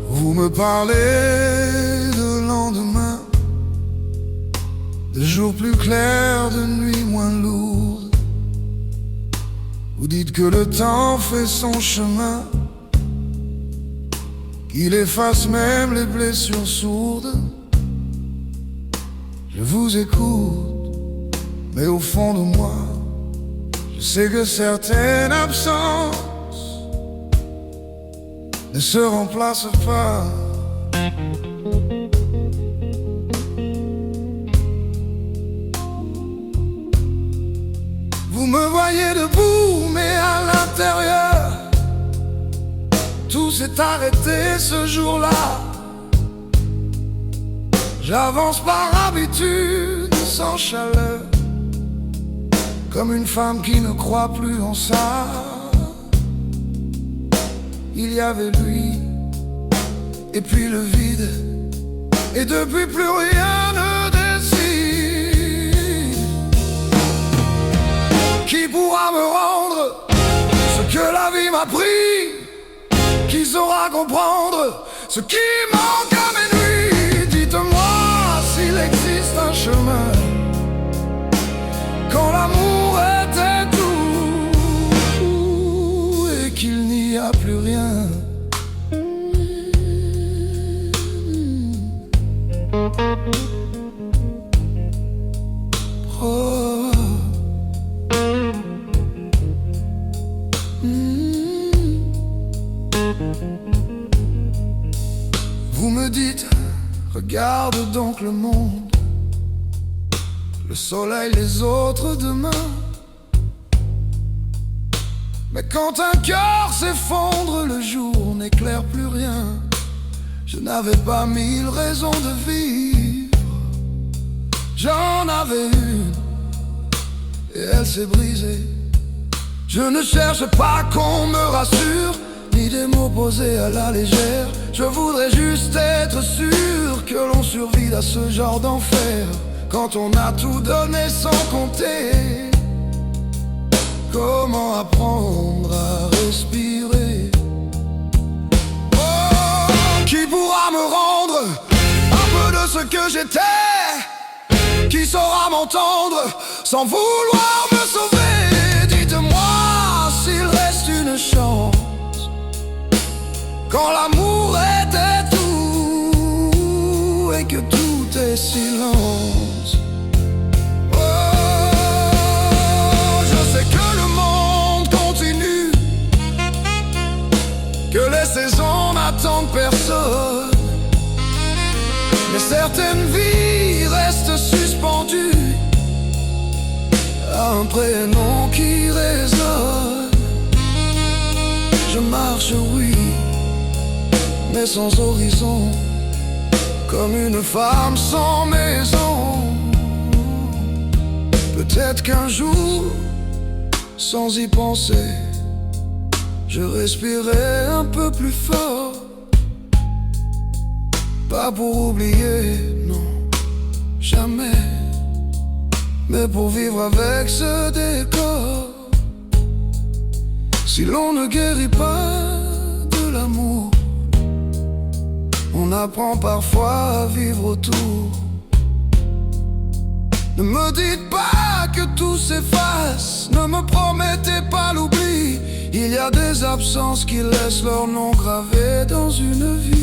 Vous me parlez de lendemain, de jours plus clairs, de nuits moins lourdes. Vous dites que le temps fait son chemin, qu'il efface même les blessures sourdes. Je vous écoute, mais au fond de moi, je sais que certaines absences ne se remplacent pas. Vous me voyez debout, mais à l'intérieur, tout s'est arrêté ce jour-là. J'avance par habitude, sans chaleur, comme une femme qui ne croit plus en ça. Il y avait lui, et puis le vide, et depuis plus rien ne décide. Qui pourra me rendre ce que la vie m'a pris? Qui saura comprendre ce qui manque à mes nuits? Dites-moi s'il existe un chemin, quand l'amour était tout et qu'il n'y a plus rien. Oh. Vous me dites, regarde donc le monde, le soleil, les autres demain. Mais quand un cœur s'effondre, le jour n'éclaire plus rien. Je n'avais pas 1000 raisons de vivre, j'en avais une, et elle s'est brisée. Je ne cherche pas qu'on me rassure, ni des mots posés à la légère. Je voudrais juste être sûr que l'on survit à ce genre d'enfer, quand on a tout donné sans compter. Comment apprendre à respirer? Oh, qui pourra me rendre un peu de ce que j'étais? Qui saura m'entendre sans vouloir me sauver? Dites-moi s'il reste une chance, quand l'amour était tout et que tout est silence. Oh, je sais que le monde continue, que les saisons n'attendent personne, mais certaines vies restent suspendues à un prénom qui résonne. Je marche, oui, mais sans horizon, comme une femme sans maison. Peut-être qu'un jour, sans y penser, je respirerai un peu plus fort. Pas pour oublier, non, jamais, mais pour vivre avec ce décor. Si l'on ne guérit pas de l'amour, on apprend parfois à vivre autour. Ne me dites pas que tout s'efface, ne me promettez pas l'oubli. Il y a des absences qui laissent leur nom gravé dans une vie.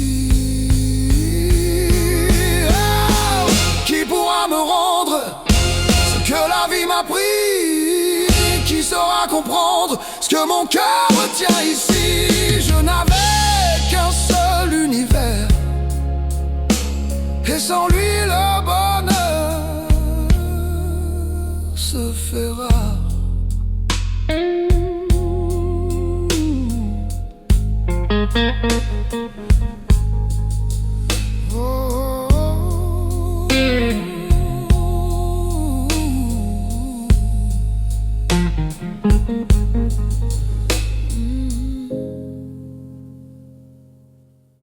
Oh, qui pourra me rendre ce que la vie m'a pris? Qui saura comprendre ce que mon cœur retient ici? Je n'avais qu'un seul univers, et sans lui le bonheur se fait rare.